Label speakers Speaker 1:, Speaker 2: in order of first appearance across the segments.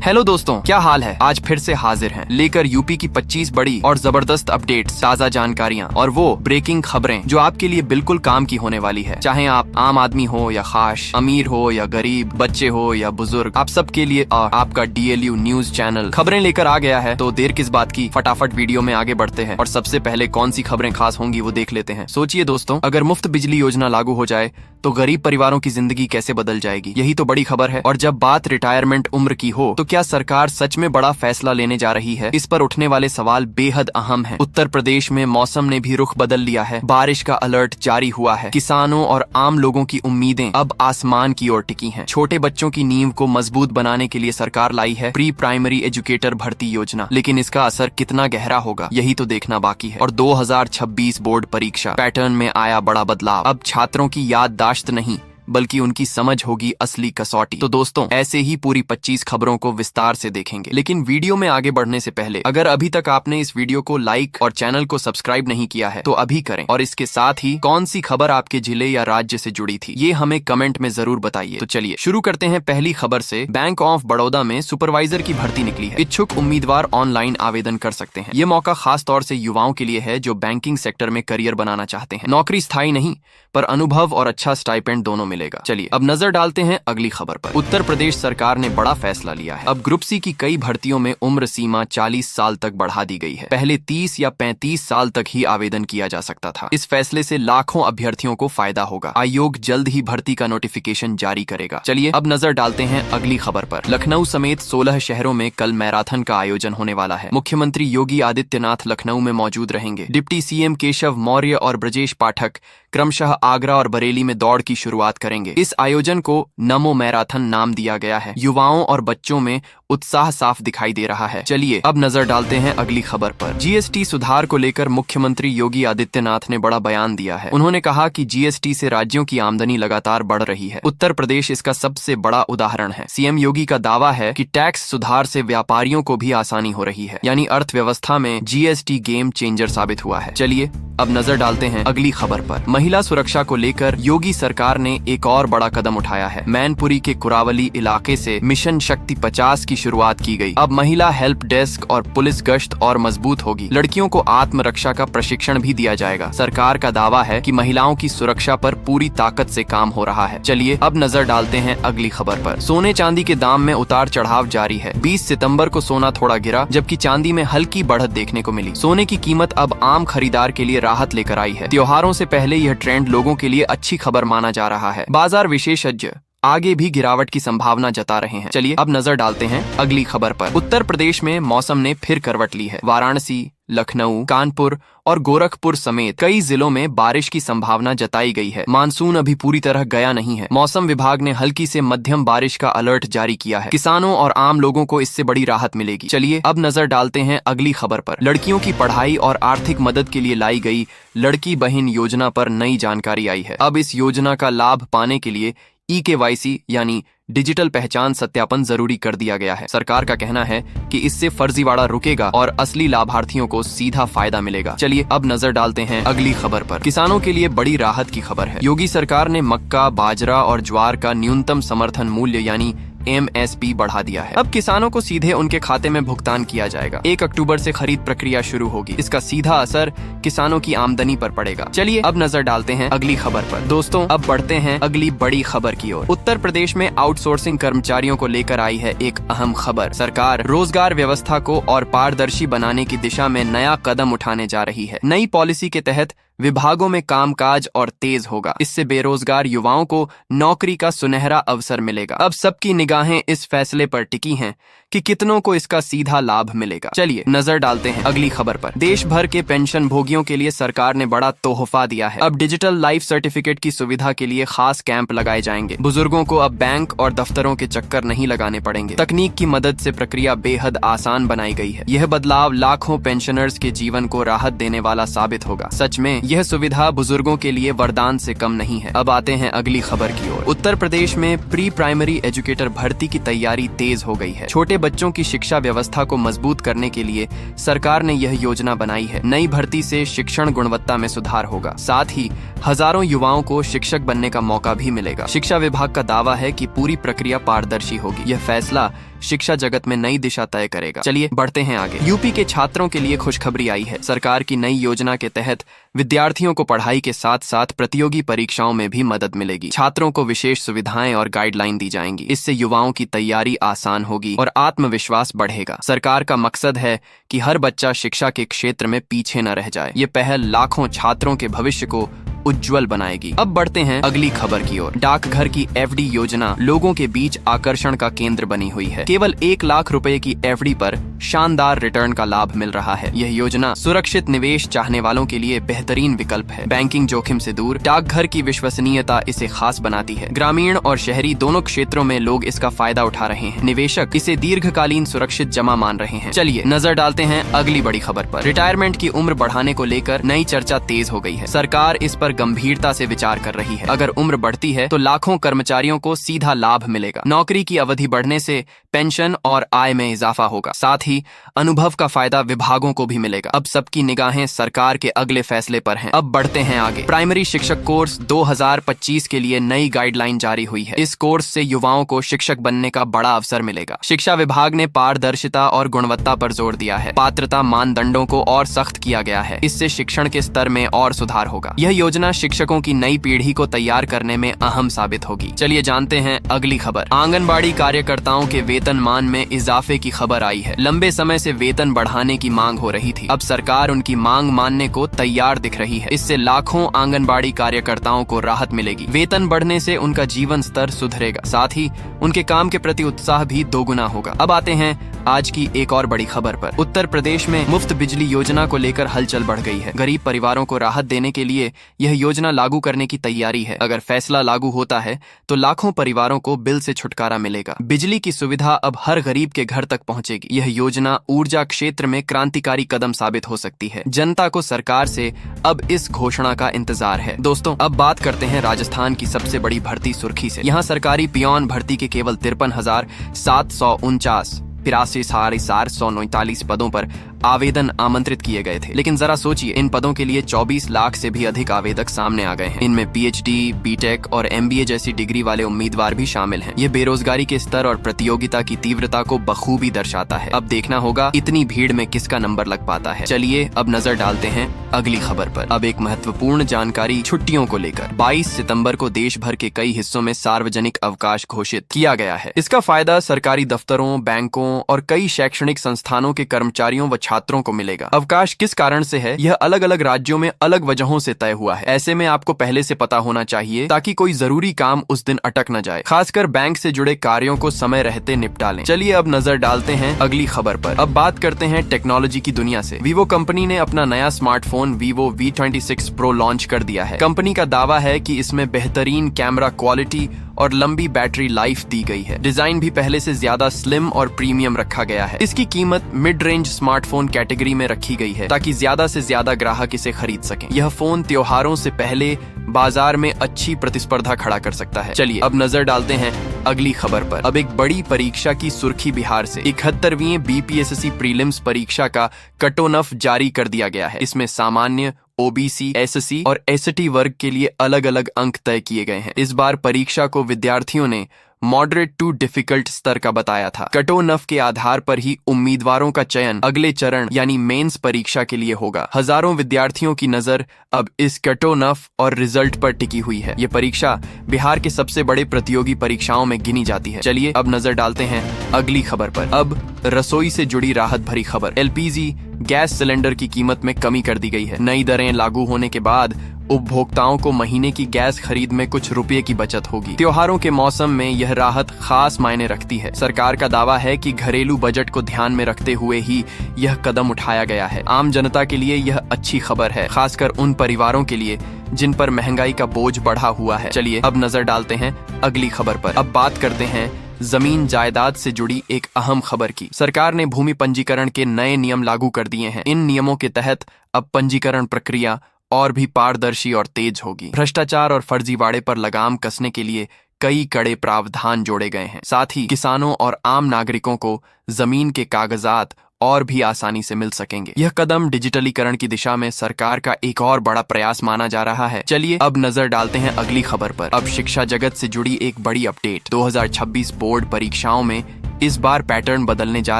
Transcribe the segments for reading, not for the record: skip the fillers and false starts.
Speaker 1: Hello दोस्तों, क्या हाल है। आज फिर से हाजिर हैं लेकर यूपी की 25 बड़ी और जबरदस्त अपडेट्स, ताज़ा जानकारियां और वो ब्रेकिंग खबरें जो आपके लिए बिल्कुल काम की होने वाली है। चाहे आप आम आदमी हो या खास, अमीर हो या गरीब, बच्चे हो या बुजुर्ग, आप सबके लिए आपका DLU न्यूज चैनल खबरें लेकर आ गया है। तो देर किस बात की, फटाफट वीडियो में आगे बढ़ते हैं और सबसे पहले कौन सी खबरें खास होंगी वो देख लेते हैं। सोचिए दोस्तों, अगर मुफ्त बिजली योजना लागू हो जाए तो गरीब परिवारों की जिंदगी कैसे बदल जाएगी, यही तो बड़ी खबर है। और जब बात रिटायरमेंट उम्र की हो तो क्या सरकार सच में बड़ा फैसला लेने जा रही है? इस पर उठने वाले सवाल बेहद अहम हैं। उत्तर प्रदेश में मौसम ने भी रुख बदल लिया है, बारिश का अलर्ट जारी हुआ है। किसानों और आम लोगों की उम्मीदें अब आसमान की ओर टिकी हैं। छोटे बच्चों की नींव को मजबूत बनाने के लिए सरकार लाई है प्री प्राइमरी एजुकेटर भर्ती योजना, लेकिन इसका असर कितना गहरा होगा यही तो देखना बाकी है। और 2026 बोर्ड परीक्षा पैटर्न में आया बड़ा बदलाव। अब छात्रों की याददाश्त नहीं बल्कि उनकी समझ होगी असली कसौटी। तो दोस्तों, ऐसे ही पूरी 25 खबरों को विस्तार से देखेंगे। लेकिन वीडियो में आगे बढ़ने से पहले अगर अभी तक आपने इस वीडियो को लाइक और चैनल को सब्सक्राइब नहीं किया है तो अभी करें। और इसके साथ ही कौन सी खबर आपके जिले या राज्य से जुड़ी थी ये हमें कमेंट में जरूर बताइए। तो चलिए शुरू करते हैं पहली खबर से। बैंक ऑफ बड़ौदा में सुपरवाइजर की भर्ती निकली है। इच्छुक उम्मीदवार ऑनलाइन आवेदन कर सकते हैं। ये मौका खास तौर से युवाओं के लिए है जो बैंकिंग सेक्टर में करियर बनाना चाहते हैं। नौकरी स्थायी नहीं पर अनुभव और अच्छा स्टाइपेंड दोनों मिलेगा। चलिए अब नजर डालते हैं अगली खबर पर। उत्तर प्रदेश सरकार ने बड़ा फैसला लिया है। अब ग्रुप सी की कई भर्तियों में उम्र सीमा 40 साल तक बढ़ा दी गई है। पहले 30 या 35 साल तक ही आवेदन किया जा सकता था। इस फैसले से लाखों अभ्यर्थियों को फायदा होगा। आयोग जल्द ही भर्ती का नोटिफिकेशन जारी करेगा। चलिए अब नजर डालते हैं अगली खबर पर। लखनऊ समेत 16 शहरों में कल मैराथन का आयोजन होने वाला है। मुख्यमंत्री योगी आदित्यनाथ लखनऊ में मौजूद रहेंगे। डिप्टी CM केशव मौर्य और ब्रजेश पाठक क्रमशः आगरा और बरेली में दौड़ की शुरुआत करेंगे। इस आयोजन को नमो मैराथन नाम दिया गया है। युवाओं और बच्चों में उत्साह साफ दिखाई दे रहा है। चलिए अब नजर डालते हैं अगली खबर पर। GST सुधार को लेकर मुख्यमंत्री योगी आदित्यनाथ ने बड़ा बयान दिया है। उन्होंने कहा कि GST से राज्यों की आमदनी लगातार बढ़ रही है। उत्तर प्रदेश इसका सबसे बड़ा उदाहरण है। CM योगी का दावा है कि टैक्स सुधार से व्यापारियों को भी आसानी हो रही है, यानी अर्थव्यवस्था में GST गेम चेंजर साबित हुआ है। चलिए अब नजर डालते हैं अगली खबर पर। महिला सुरक्षा को लेकर योगी सरकार ने एक और बड़ा कदम उठाया है। मैनपुरी के कुरावली इलाके से मिशन शक्ति 50 की शुरुआत की गई। अब महिला हेल्प डेस्क और पुलिस गश्त और मजबूत होगी। लड़कियों को आत्मरक्षा का प्रशिक्षण भी दिया जाएगा। सरकार का दावा है कि महिलाओं की सुरक्षा पर पूरी ताकत से काम हो रहा है। चलिए अब नजर डालते हैं अगली खबर पर। सोने चांदी के दाम में उतार चढ़ाव जारी है। 20 सितंबर को सोना थोड़ा गिरा जबकि चांदी में हल्की बढ़त देखने को मिली। सोने की कीमत अब आम खरीदार के लिए राहत लेकर आई है। त्योहारों से पहले यह ट्रेंड लोगों के लिए अच्छी खबर माना जा रहा है। बाजार विशेषज्ञ आगे भी गिरावट की संभावना जता रहे हैं। चलिए अब नजर डालते हैं अगली खबर पर। उत्तर प्रदेश में मौसम ने फिर करवट ली है। वाराणसी, लखनऊ, कानपुर और गोरखपुर समेत कई जिलों में बारिश की संभावना जताई गई है। मानसून अभी पूरी तरह गया नहीं है। मौसम विभाग ने हल्की से मध्यम बारिश का अलर्ट जारी किया है। किसानों और आम लोगों को इससे बड़ी राहत मिलेगी। चलिए अब नजर डालते हैं अगली खबर पर। लड़कियों की पढ़ाई और आर्थिक मदद के लिए लाई गई लड़की बहन योजना पर नई जानकारी आई है। अब इस योजना का लाभ पाने के लिए EKYC यानी डिजिटल पहचान सत्यापन जरूरी कर दिया गया है। सरकार का कहना है कि इससे फर्जीवाड़ा रुकेगा और असली लाभार्थियों को सीधा फायदा मिलेगा। चलिए अब नजर डालते हैं अगली खबर पर। किसानों के लिए बड़ी राहत की खबर है। योगी सरकार ने मक्का, बाजरा और ज्वार का न्यूनतम समर्थन मूल्य यानी MSP बढ़ा दिया है। अब किसानों को सीधे उनके खाते में भुगतान किया जाएगा। 1 अक्टूबर से खरीद प्रक्रिया शुरू होगी। इसका सीधा असर किसानों की आमदनी पर पड़ेगा। चलिए अब नजर डालते हैं अगली खबर पर। दोस्तों अब बढ़ते हैं अगली बड़ी खबर की ओर। उत्तर प्रदेश में आउटसोर्सिंग कर्मचारियों को लेकर आई है एक अहम खबर। सरकार रोजगार व्यवस्था को और पारदर्शी बनाने की दिशा में नया कदम उठाने जा रही है। नई पॉलिसी के तहत विभागों में कामकाज और तेज होगा। इससे बेरोजगार युवाओं को नौकरी का सुनहरा अवसर मिलेगा। अब सबकी निगाहें इस फैसले पर टिकी हैं कि कितनों को इसका सीधा लाभ मिलेगा। चलिए नजर डालते हैं अगली खबर पर। देश भर के पेंशन भोगियों के लिए सरकार ने बड़ा तोहफा दिया है। अब डिजिटल लाइफ सर्टिफिकेट की सुविधा के लिए खास कैंप लगाए जाएंगे। बुजुर्गों को अब बैंक और दफ्तरों के चक्कर नहीं लगाने पड़ेंगे। तकनीक की मदद से प्रक्रिया बेहद आसान बनाई गई है। यह बदलाव लाखों पेंशनर्स के जीवन को राहत देने वाला साबित होगा। सच में यह सुविधा बुजुर्गों के लिए वरदान से कम नहीं है। अब आते हैं अगली खबर की ओर। उत्तर प्रदेश में प्री प्राइमरी एजुकेटर भर्ती की तैयारी तेज हो गई है। छोटे बच्चों की शिक्षा व्यवस्था को मजबूत करने के लिए सरकार ने यह योजना बनाई है। नई भर्ती से शिक्षण गुणवत्ता में सुधार होगा। साथ ही हजारों युवाओं को शिक्षक बनने का मौका भी मिलेगा। शिक्षा विभाग का दावा है कि पूरी प्रक्रिया पारदर्शी होगी। यह फैसला शिक्षा जगत में नई दिशा तय करेगा। चलिए बढ़ते हैं आगे। यूपी के छात्रों के लिए खुशखबरी आई है। सरकार की नई योजना के तहत विद्यार्थियों को पढ़ाई के साथ साथ प्रतियोगी परीक्षाओं में भी मदद मिलेगी। छात्रों को विशेष सुविधाएं और गाइडलाइन दी जाएंगी। इससे युवाओं की तैयारी आसान होगी और आत्मविश्वास बढ़ेगा। सरकार का मकसद है कि हर बच्चा शिक्षा के क्षेत्र में पीछे न रह जाए। ये पहल लाखों छात्रों के भविष्य को उज्जवल बनाएगी। अब बढ़ते हैं अगली खबर की ओर। डाकघर की एफडी योजना लोगों के बीच आकर्षण का केंद्र बनी हुई है। केवल 1 लाख रुपए की एफडी पर शानदार रिटर्न का लाभ मिल रहा है। यह योजना सुरक्षित निवेश चाहने वालों के लिए बेहतरीन विकल्प है। बैंकिंग जोखिम से दूर डाकघर की विश्वसनीयता इसे खास बनाती है। ग्रामीण और शहरी दोनों क्षेत्रों में लोग इसका फायदा उठा रहे हैं। निवेशक इसे दीर्घकालीन सुरक्षित जमा मान रहे हैं। चलिए नजर डालते हैं अगली बड़ी खबर पर। रिटायरमेंट की उम्र बढ़ाने को लेकर नई चर्चा तेज हो गई है। सरकार इस पर गंभीरता से विचार कर रही है। अगर उम्र बढ़ती है तो लाखों कर्मचारियों को सीधा लाभ मिलेगा। नौकरी की अवधि बढ़ने से पेंशन और आय में इजाफा होगा। साथ ही अनुभव का फायदा विभागों को भी मिलेगा। अब सबकी निगाहें सरकार के अगले फैसले पर हैं। अब बढ़ते हैं आगे। प्राइमरी शिक्षक कोर्स 2025 के लिए नई गाइडलाइन जारी हुई है। इस कोर्स से युवाओं को शिक्षक बनने का बड़ा अवसर मिलेगा। शिक्षा विभाग ने पारदर्शिता और गुणवत्ता पर जोर दिया है। पात्रता मानदंडों को और सख्त किया गया है। इससे शिक्षण के स्तर में और सुधार होगा। यह योजना शिक्षकों की नई पीढ़ी को तैयार करने में अहम साबित होगी। चलिए जानते हैं अगली खबर। आंगनबाड़ी कार्यकर्ताओं के वेतनमान में इजाफे की खबर आई है। लंबे समय से वेतन बढ़ाने की मांग हो रही थी। अब सरकार उनकी मांग मानने को तैयार दिख रही है। इससे लाखों आंगनबाड़ी कार्यकर्ताओं को राहत मिलेगी। वेतन बढ़ने से उनका जीवन स्तर सुधरेगा। साथ ही उनके काम के प्रति उत्साह भी दोगुना होगा। अब आते हैं आज की एक और बड़ी खबर पर। उत्तर प्रदेश में मुफ्त बिजली योजना को लेकर हलचल बढ़ गई है। गरीब परिवारों को राहत देने के लिए यह योजना लागू करने की तैयारी है। अगर फैसला लागू होता है तो लाखों परिवारों को बिल से छुटकारा मिलेगा। बिजली की सुविधा अब हर गरीब के घर तक पहुंचेगी। यह योजना ऊर्जा क्षेत्र में क्रांतिकारी कदम साबित हो सकती है। जनता को सरकार से अब इस घोषणा का इंतजार है। दोस्तों अब बात करते हैं राजस्थान की सबसे बड़ी भर्ती सुर्खी से। यहाँ सरकारी पियोन भर्ती के केवल 53,749 83,449 पदों पर आवेदन आमंत्रित किए गए थे। लेकिन जरा सोचिए, इन पदों के लिए 24 लाख से भी अधिक आवेदक सामने आ गए हैं। इनमें पीएचडी, बीटेक और एमबीए जैसी डिग्री वाले उम्मीदवार भी शामिल हैं। ये बेरोजगारी के स्तर और प्रतियोगिता की तीव्रता को बखूबी दर्शाता है। अब देखना होगा इतनी भीड़ में किसका नंबर लग पाता है। चलिए अब नजर डालते हैं अगली खबर पर। अब एक महत्वपूर्ण जानकारी छुट्टियों को लेकर। 22 सितंबर को देश भर के कई हिस्सों में सार्वजनिक अवकाश घोषित किया गया है। इसका फायदा सरकारी दफ्तरों, बैंकों और कई शैक्षणिक संस्थानों के कर्मचारियों व छात्रों को मिलेगा। अवकाश किस कारण से है, यह अलग अलग राज्यों में अलग वजहों से तय हुआ है। ऐसे में आपको पहले से पता होना चाहिए ताकि कोई जरूरी काम उस दिन अटक न जाए। खासकर बैंक से जुड़े कार्यों को समय रहते निपटा लें। चलिए अब नजर डालते हैं अगली खबर पर। अब बात करते हैं टेक्नोलॉजी की दुनिया से। वीवो कंपनी ने अपना नया smartphone Vivo V26 pro launch कर दिया है। कंपनी का दावा है कि इसमें बेहतरीन कैमरा क्वालिटी और लंबी बैटरी लाइफ दी गई है। डिजाइन भी पहले से ज्यादा स्लिम और प्रीमियम रखा गया है। इसकी कीमत मिड रेंज स्मार्टफोन कैटेगरी में रखी गई है ताकि ज्यादा से ज्यादा ग्राहक इसे खरीद सकें। यह फोन त्योहारों से पहले बाजार में अच्छी प्रतिस्पर्धा खड़ा कर सकता है। चलिए अब नजर डालते हैं अगली खबर पर। अब एक बड़ी परीक्षा की सुर्खी बिहार से। 71वीं बीपीएससी प्रीलिम्स परीक्षा का कटऑफ जारी कर दिया गया है। इसमें सामान्य, ओबीसी, एससी और एसटी वर्ग के लिए अलग अलग अंक तय किए गए हैं। इस बार परीक्षा को विद्यार्थियों ने मॉडरेट टू डिफिकल्ट स्तर का बताया था। कटऑफ के आधार पर ही उम्मीदवारों का चयन अगले चरण यानी मेंस परीक्षा के लिए होगा। हजारों विद्यार्थियों की नजर अब इस कटऑफ और रिजल्ट पर टिकी हुई है। ये परीक्षा बिहार के सबसे बड़े प्रतियोगी परीक्षाओं में गिनी जाती है। चलिए अब नजर डालते हैं अगली खबर पर। अब रसोई से जुड़ी राहत भरी खबर। एलपीजी गैस सिलेंडर की कीमत में कमी कर दी गई है। नई दरें लागू होने के बाद उपभोक्ताओं को महीने की गैस खरीद में कुछ रुपए की बचत होगी। त्योहारों के मौसम में यह राहत खास मायने रखती है। सरकार का दावा है कि घरेलू बजट को ध्यान में रखते हुए ही यह कदम उठाया गया है। आम जनता के लिए यह अच्छी खबर है, खासकर उन परिवारों के लिए जिन पर महंगाई का बोझ बढ़ा हुआ है। चलिए अब नजर डालते हैं अगली खबर पर। अब बात करते हैं जमीन जायदाद से जुड़ी एक अहम खबर की। सरकार ने भूमि पंजीकरण के नए नियम लागू कर दिए हैं। इन नियमों के तहत अब पंजीकरण प्रक्रिया और भी पारदर्शी और तेज होगी। भ्रष्टाचार और फर्जीवाड़े पर लगाम कसने के लिए कई कड़े प्रावधान जोड़े गए हैं। साथ ही किसानों और आम नागरिकों को जमीन के कागजात और भी आसानी से मिल सकेंगे। यह कदम डिजिटलीकरण की दिशा में सरकार का एक और बड़ा प्रयास माना जा रहा है। चलिए अब नजर डालते हैं अगली खबर पर। अब शिक्षा जगत से जुड़ी एक बड़ी अपडेट। 2026 बोर्ड परीक्षाओं में इस बार पैटर्न बदलने जा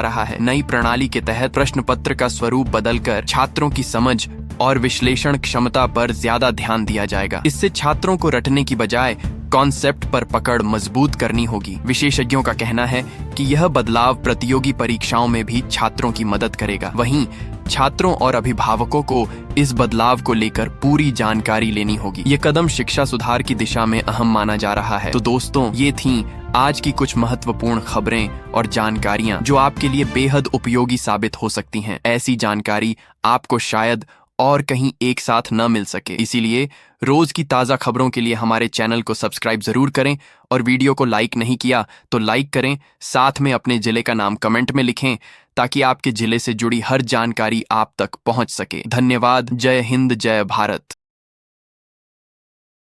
Speaker 1: रहा है। नई प्रणाली के तहत प्रश्न पत्र का स्वरूप बदलकर छात्रों की समझ और विश्लेषण क्षमता पर ज्यादा ध्यान दिया जाएगा। इससे छात्रों को रटने की बजाय कॉन्सेप्ट पर पकड़ मजबूत करनी होगी। विशेषज्ञों का कहना है कि यह बदलाव प्रतियोगी परीक्षाओं में भी छात्रों की मदद करेगा। वहीं छात्रों और अभिभावकों को इस बदलाव को लेकर पूरी जानकारी लेनी होगी। ये कदम शिक्षा सुधार की दिशा में अहम माना जा रहा है। तो दोस्तों, ये थीं आज की कुछ महत्वपूर्ण खबरें और जानकारियां जो आपके लिए बेहद उपयोगी साबित हो सकती हैं। ऐसी जानकारी आपको शायद और कहीं एक साथ न मिल सके। इसीलिए रोज की ताजा खबरों के लिए हमारे चैनल को सब्सक्राइब जरूर करें और वीडियो को लाइक नहीं किया तो लाइक करें। साथ में अपने जिले का नाम कमेंट में लिखें ताकि आपके जिले से जुड़ी हर जानकारी आप तक पहुंच सके। धन्यवाद। जय हिंद, जय भारत।